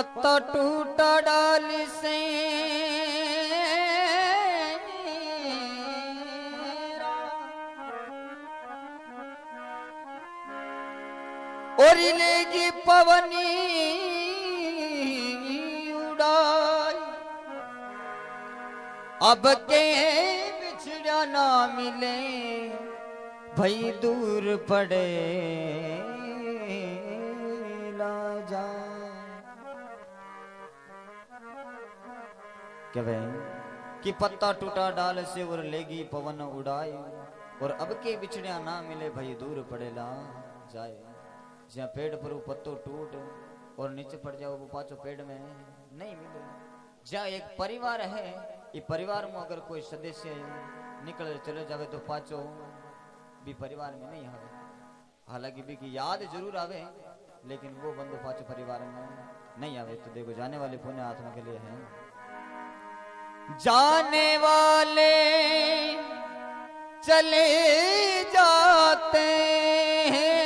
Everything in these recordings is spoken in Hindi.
पत्ता टूटा डाल से और लेगी पवनी उड़ाई। अब के बिछड़ा ना मिले भई दूर पड़े ला जा। क्या भाई कि पत्ता टूटा डाल से और लेगी पवन उड़ाई। और अब के बिछड़िया ना मिले भई दूर पड़ेला जाए। जहाँ पेड़ पर वो पत्तो टूट और नीचे पड़ जाओ वो पाचो पेड़ में नहीं मिले। जहाँ एक परिवार है, ये परिवार में अगर कोई सदस्य निकल चले जावे तो पाचो भी परिवार में नहीं आवे। हालांकि भी की याद जरूर आवे लेकिन वो बंदो पाचो परिवार में नहीं आवे। तो देखो जाने वाले पुण्य आत्मा के लिए है। जाने वाले चले जाते हैं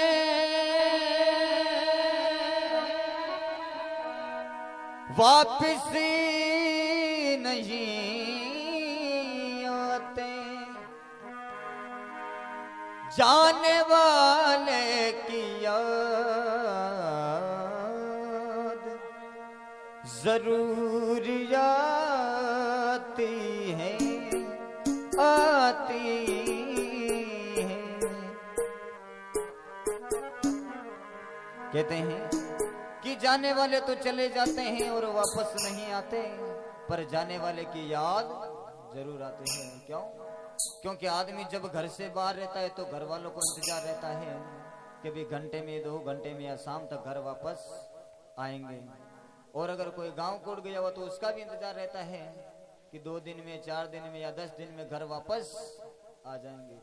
वापिस नहीं आते। जाने वाले की याद जरूर आती है आती है। कहते हैं कि जाने वाले तो चले जाते हैं और वापस नहीं आते, पर जाने वाले की याद जरूर आते हैं। क्यों? क्योंकि आदमी जब घर से बाहर रहता है तो घर वालों को इंतजार रहता है कि भी घंटे में 2 घंटे में या शाम तक घर वापस आएंगे। और अगर कोई गांव कोट गया हुआ तो उसका भी इंतजार रहता है कि 2 दिन में 4 दिन में या 10 दिन में घर वापस आ जाएंगे।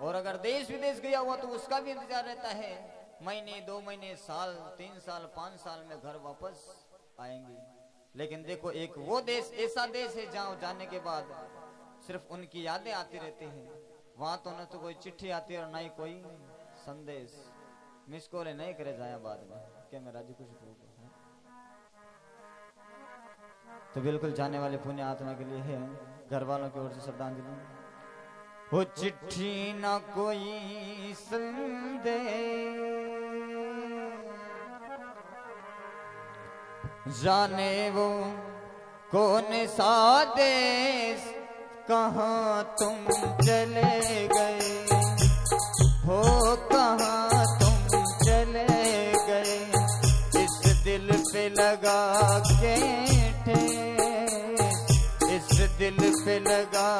और अगर देश विदेश गया हुआ तो उसका भी इंतजार रहता है महीने 2 महीने साल 3 साल 5 साल में घर वापस आएंगे। लेकिन देखो एक वो देश ऐसा देश है जहाँ जाने के बाद सिर्फ उनकी यादें आती रहती हैं। वहां तो न तो कोई चिट्ठी आती और न ही कोई संदेश। मिस कॉल नहीं करे जाया बाद में क्या मैं राजी कुछ तो बिल्कुल जाने वाले पुण्य आत्मा के लिए है। घर वालों की ओर से श्रद्धांजलि। वो चिट्ठी ना कोई संदेश जाने वो कौन सा देश कहाँ तुम चले गए हो कहाँ तुम चले गए। इस दिल पे लगा के इस दिल पे लगा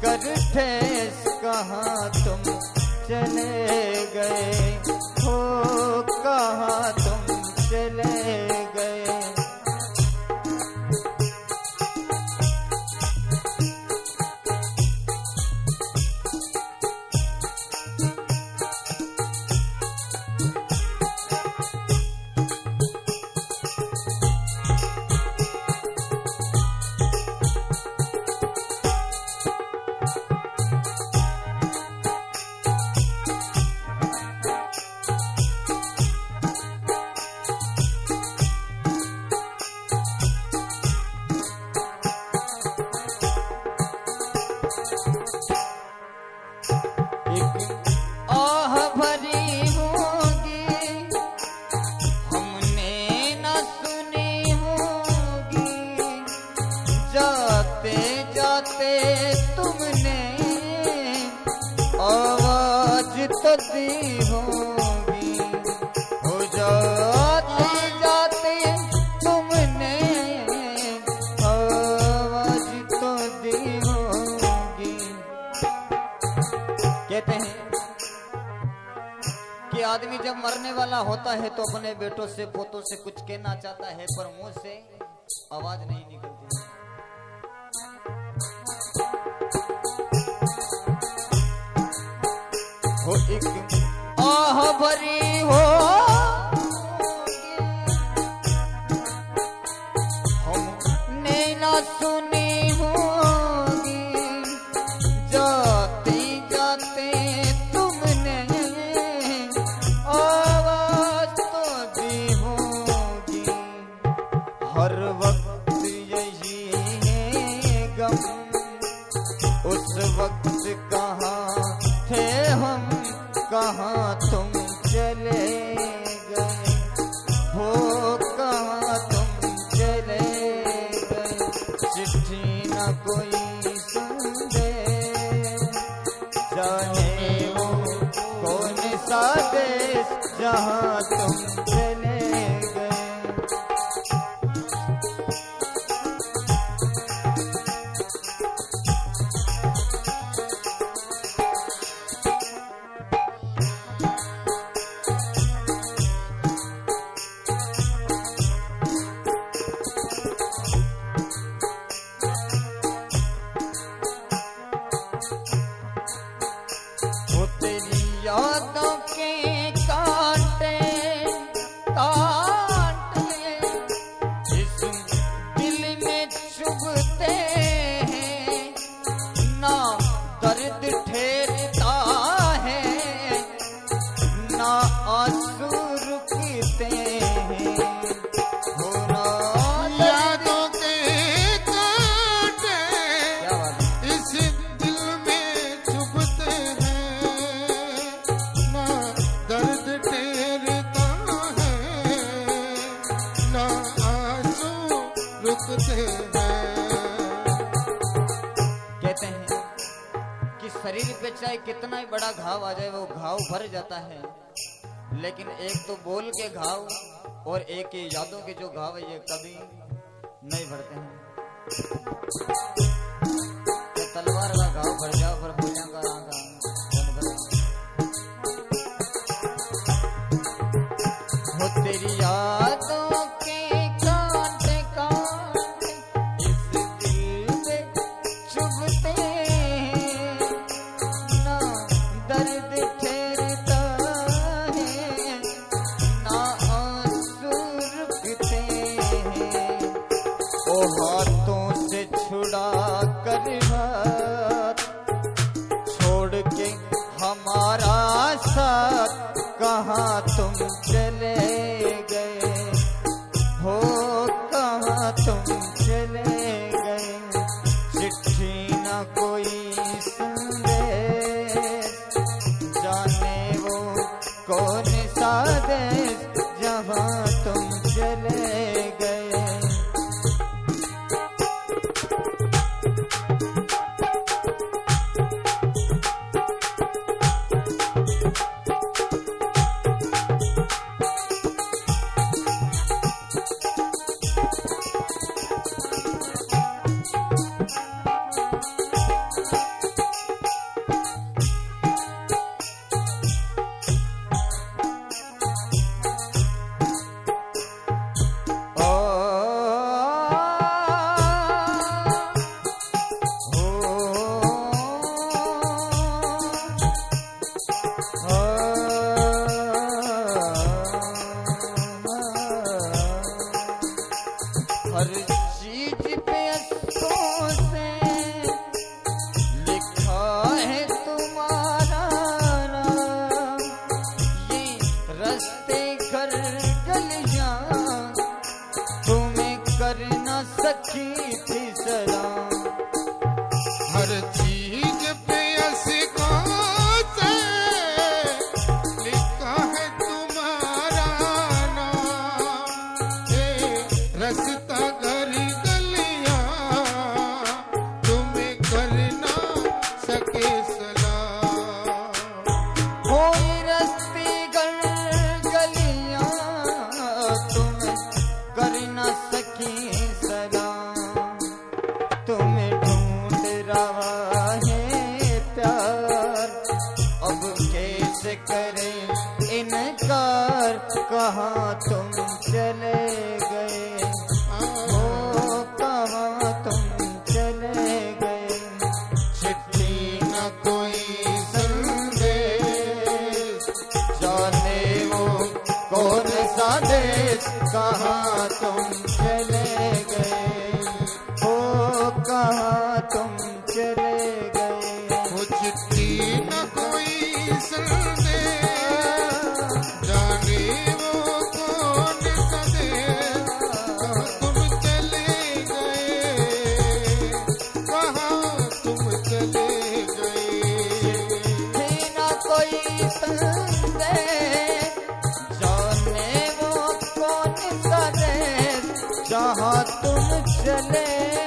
कर ठेस कहाँ तुम चले गए हो कहाँ तुम चले गए। आदमी जब मरने वाला होता है तो अपने बेटों से पोतों से कुछ कहना चाहता है पर मुंह से आवाज नहीं निकलती। हो एक आह भरी हो हमने ना सुनी होगी जाते जाते तुमने आवाज तो दी होगी। कहाँ तुम चले गए हो, कहाँ तुम चले गए। चिट्ठी न कोई संदेश, जाने वो कौन सा देश जहाँ तुम चले गए। यादों के कांटे कांटे इस दिल में चुभते हैं, ना दर्द ठहरता है ना आंसू रुकते हैं। यादों के कांटे इस दिल में चुभते दर्द ठहरता है ना आंसू रुकते हैं। कहते हैं कि शरीर पे चाहे कितना ही बड़ा घाव आ जाए वो घाव भर जाता है, लेकिन एक तो बोल के घाव और एक ही यादों के जो घाव है ये कभी नहीं भरते हैं। तलवार का घाव भर जाओ पर भुजा का आंगा हो। तेरी यादों के कांटे कांटे इस दिल में चुभते हैं, ना दर्द ठहरता है ना आंसू रुकते हैं। ओ हाथों से छुड़ा कर हाथ छोड़ के हमारा साथ कहाँ तुम चले गए हो, कहाँ तुम चले गए। चिट्ठी न कोई संदेश, जाने वो कौन सा देश जहाँ तुम चले गए। हर चीज पे अफसोस से लिखा है तुम्हारा नाम, ये रास्ते घर गलियां तुम्हें कर न सकी थी सलाम। हर चीज पे अफसोस से लिखा है तुम्हारा नाम, ये रास्ता घर गलियां तुम्हें कर ना सके सलाम। कोई रास्ते घर गलियां तुम्हें कर न सकी सलाम। तुम्हें ढूंढ रहा है प्यार, अब कैसे करें इनकार, कहाँ तुम चले गए हो, कहाँ तुम चले गए। चिट्ठी न कोई संदेश, जाने वो कौन सा देश कहाँ तुम चले गए हो, कहाँ तुम चले गए। वो चिट्ठी न कोई संदेश, जाने वो कौन सा देश कहाँ तुम चले गए, कहाँ तुम चले गए। न कोई जहाँ तुम चले